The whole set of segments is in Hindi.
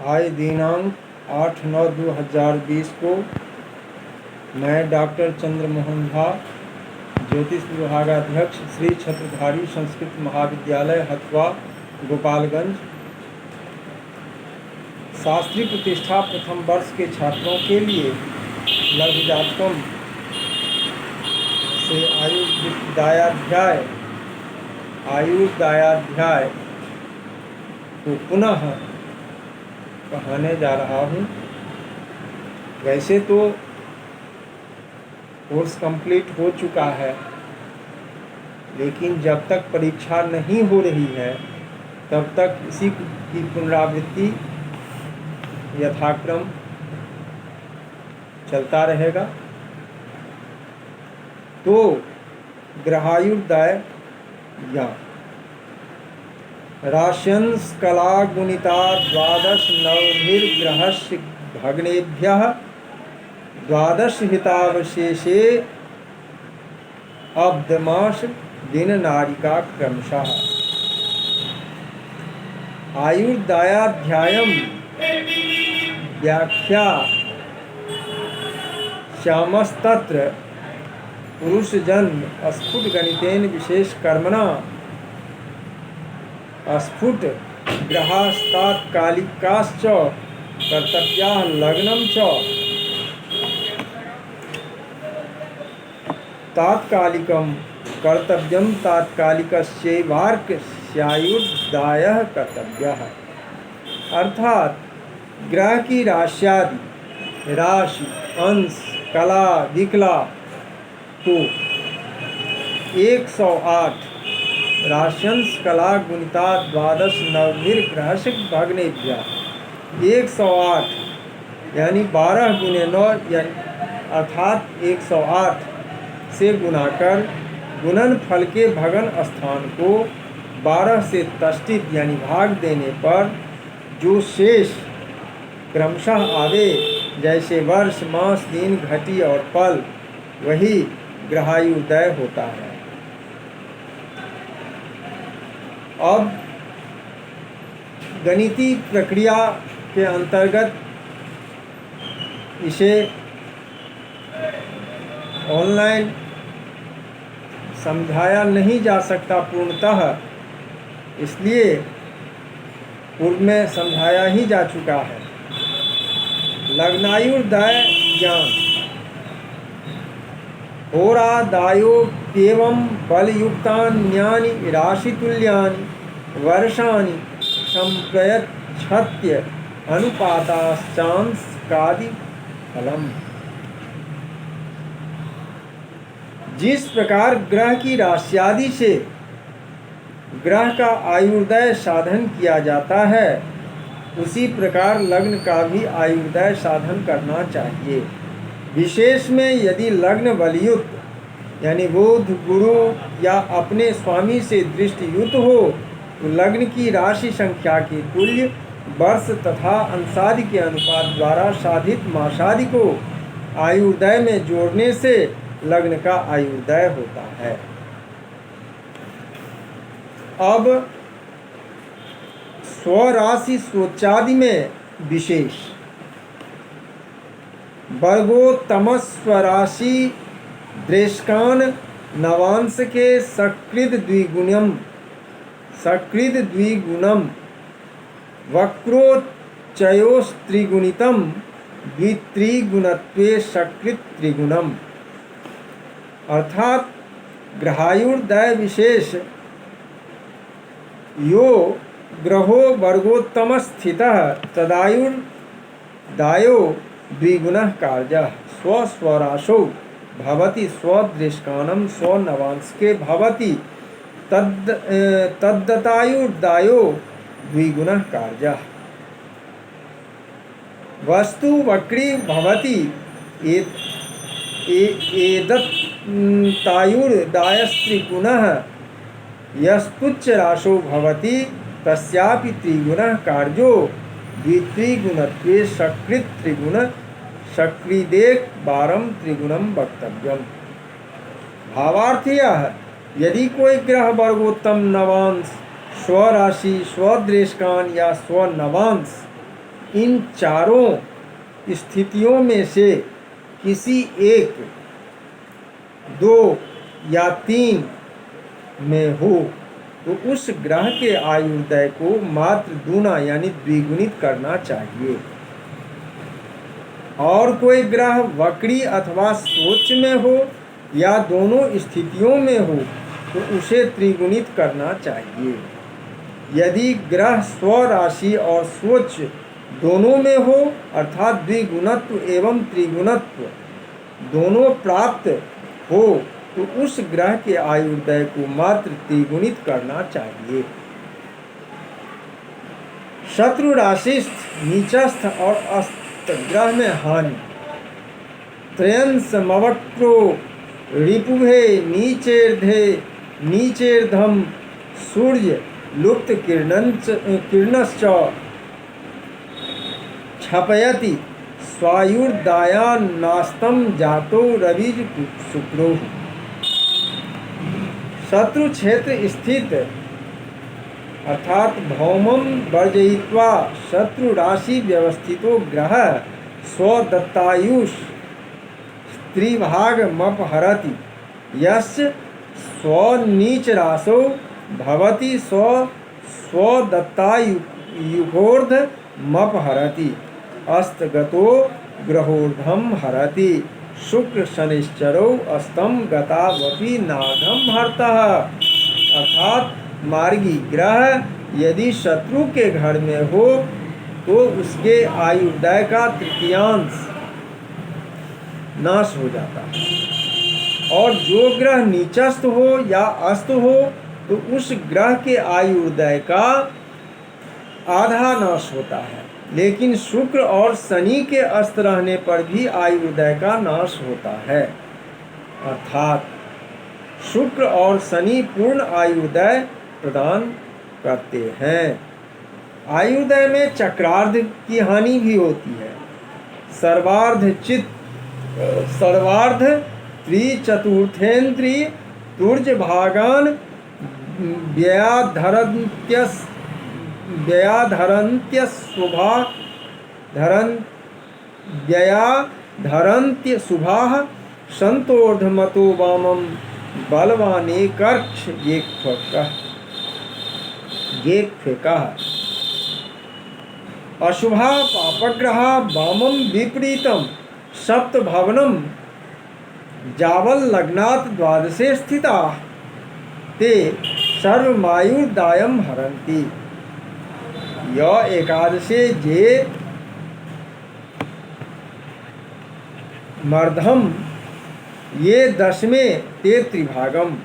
आज दिनांक 8/9/2020 को मैं डॉक्टर चंद्रमोहन झा, ज्योतिष विभागाध्यक्ष, श्री छत्रधारी संस्कृत महाविद्यालय हथवा गोपालगंज, शास्त्री प्रतिष्ठा प्रथम वर्ष के छात्रों के लिए लघु जातकम से आयुर्दायाध्याय को पुनः पढ़ाने जा रहा हूँ। वैसे तो कोर्स कंप्लीट हो चुका है, लेकिन जब तक परीक्षा नहीं हो रही है तब तक इसी की पुनरावृत्ति यथाक्रम चलता रहेगा। तो ग्रहायुर्दय या राश्यंस कला गुणिता 12 नवभिर्ग्रहस्य भग्नेभ्यः 12 हितावशेषे अब्दमास दिन नारिका क्रमशः। आयुर्दायाध्यायम व्याख्या श्यामस्तत्र पुरुष जन्म स्फुट गणितेन विशेष कर्मणा स्फुट ग्रहास्तात्कालिकाश्च कर्तव्याः लग्नं च तात्कालिकं कर्तव्यं तात्कालिकस्यैवार्कस्यायुर्दायः कर्तव्यः। अर्थात ग्रह की राश्यादि राशि, अंश, कला, विकला को 108 राश्यंश कला गुणिता 12 नवभिर्ग्रहस्य भग्नेभ्यः 108 यानी 12 गुणे 9 अर्थात 108 से गुणाकर गुणन फल के भगन स्थान को 12 से तष्टित यानी भाग देने पर जो शेष क्रमशः आवे, जैसे वर्ष, मास, दिन, घटी और पल, वही ग्रहायुर्दय होता है। अब गणितीय प्रक्रिया के अंतर्गत इसे ऑनलाइन समझाया नहीं जा सकता पूर्णतः, इसलिए पूर्व में समझाया ही जा चुका है। लग्नायुर्दय ज्ञान होरादायोप्येवं बलयुक्तान्यानि राशितुल्यानि वर्षाणि संप्रयच्छत्य अनुपाताश्चांशकादि फलम्। जिस प्रकार ग्रह की राश्यादि से ग्रह का आयुर्दय साधन किया जाता है, उसी प्रकार लग्न का भी आयुर्दय साधन करना चाहिए। विशेष में यदि लग्न बलयुक्त यानी बुध, गुरु या अपने स्वामी से दृष्टियुक्त हो, तो लग्न की राशि संख्या के तुल्य वर्ष तथा अंशादि के अनुपात द्वारा साधित मासादि को आयुर्दय में जोड़ने से लग्न का आयुर्दय होता है। अब स्वराशि स्वोच्चादि में विशेष वर्गोत्तमस्वराशि द्रेष्कान नवांश के सकृद द्विगुणम वक्रोच्चयोस्त्रिगुणितम द्वित्रिगुणत्वे सकृत त्रिगुणम। अर्थात ग्रहायुर्दय विशेष यो ग्रहो वर्गोत्तम स्थितः तदायुर्दायो द्विगुणः कार्यः स्वस्वराशो भवति स्वदृष्कानं स्वनवांशके भवति तद्दतायुर्दायो द्विगुणः कार्यः। वस्तु वक्री भवति एदत्तायुर्दायस्त्रिगुणः यस्तुच्च राशो भवति तस्यापि त्रिगुणः कार्यो द्वित्रिगुणत्वे सकृत त्रिगुण सकृदेक बारम त्रिगुणम वक्तव्यम। भावार्थ यह, यदि कोई ग्रह वर्गोत्तम नवांश स्वराशि स्वदृष्कान या स्वनवांश इन चारों स्थितियों में से किसी एक, दो या तीन में हो तो उस ग्रह के आयुर्दय को मात्र दूना यानी द्विगुणित करना चाहिए। और कोई ग्रह वक्री अथवा सोच में हो या दोनों स्थितियों में हो तो उसे त्रिगुणित करना चाहिए। यदि ग्रह स्वराशि और सोच दोनों में हो अर्थात द्विगुणत्व एवं त्रिगुणत्व दोनों प्राप्त हो तो उस ग्रह के आयुर्दय को मात्र त्रिगुणित करना चाहिए। शत्रु राशिस्थ, नीचस्थ और अस्त ग्रह में हानि। त्रयंसमवक्रो रिपुभे नीचेर्धे नीचेर्धम सूर्य लुप्त किरणश्च क्षपयति स्वायुर्दायान्नास्तं जातो रविज शुक्रो। शत्रु क्षेत्र स्थित अर्थात भौमं वर्जयित्वा शत्रु राशि व्यवस्थितो ग्रह स्वदत्तायुष त्रिभागमपहरति। यस्य स्वनीच राशो भवति स्वदत्तायुगोर्धमपहरति। अस्तगतो ग्रहोर्धम हरति। शुक्र शनिश्चरो अस्तम गतावपि नार्धम हरतः। अर्थात मार्गी ग्रह यदि शत्रु के घर में हो तो उसके आयुर्दय का तृतीयांश नाश हो जाता है, और जो ग्रह नीचस्थ हो या अस्त हो तो उस ग्रह के आयुर्दय का आधा नाश होता है। लेकिन शुक्र और शनि के अस्त रहने पर भी आयुर्दय का नाश होता है। अर्थात शुक्र और शनि पूर्ण आयुर्दय प्रदान करते हैं। आयुर्दय में चक्रार्ध की हानि भी होती है। सर्वार्ध त्रिचतुर्थेन्द्रिय तुर्ज भागान व्ययाधरन्त्य शुभाः संतोर्धमतो वामं बलवाने कर्क्ष गेक्फेकः। अशुभा पापग्रहा वामं विपरीतम सप्तभवनम जावल्लग्नात् द्वादशे स्थिता ते सर्वमायुर्दायं हरन्ति। य एकादशे जे मर्धम ये दशमे ते त्रिभागम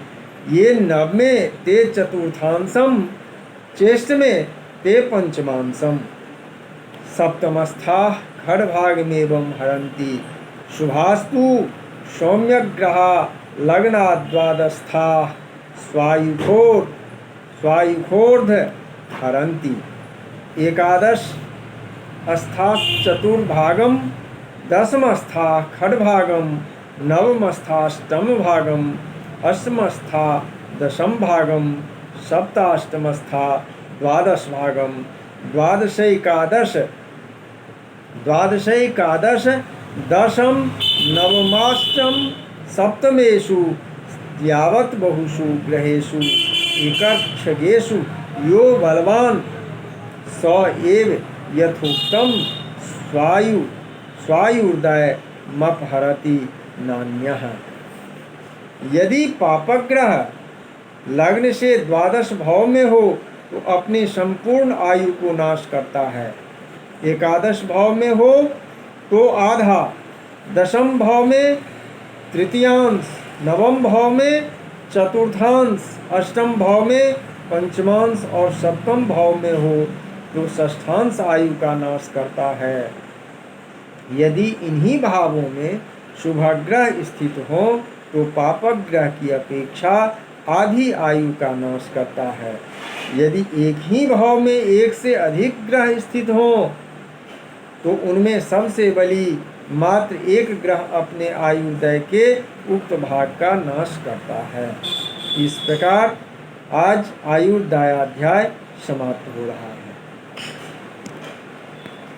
ये नवमे ते चतुर्थांशम चेष्टमे ते पंचमांशम सप्तमस्था खड्भागमेवं हरन्ति। शुभास्तु सौम्यग्रहा लग्नाद्वादस्था स्वायुखोर्ध हरन्ति। एकादश अस्था चतुर्भागम दशमस्था खड्भागम नवमस्थाष्टम भागम अष्टमस्था दशम भागम सप्ताष्टमस्था द्वादश भागम द्वादशैकादश दशम नवमाष्टम सप्तमेषु यावत् बहुषु ग्रहेषु एकक्षगेषु यो बलवान् स एव यथोक्तम स्वायुर्दयमपहरति नान्यः। यदि पापग्रह लग्न से द्वादश भाव में हो तो अपनी संपूर्ण आयु को नाश करता है। एकादश भाव में हो तो आधा, दशम भाव में तृतीयांश, नवम भाव में चतुर्थांश, अष्टम भाव में पंचमांश और सप्तम भाव में हो तो षष्ठांश आयु का नाश करता है। यदि इन्हीं भावों में शुभग्रह स्थित हो तो पापक ग्रह की अपेक्षा आधी आयु का नाश करता है। यदि एक ही भाव में एक से अधिक ग्रह स्थित हो तो उनमें सबसे बली मात्र एक ग्रह अपने आयुर्दय के उक्त भाग का नाश करता है। इस प्रकार आज आयुर्दयाध्याय समाप्त हो रहा है।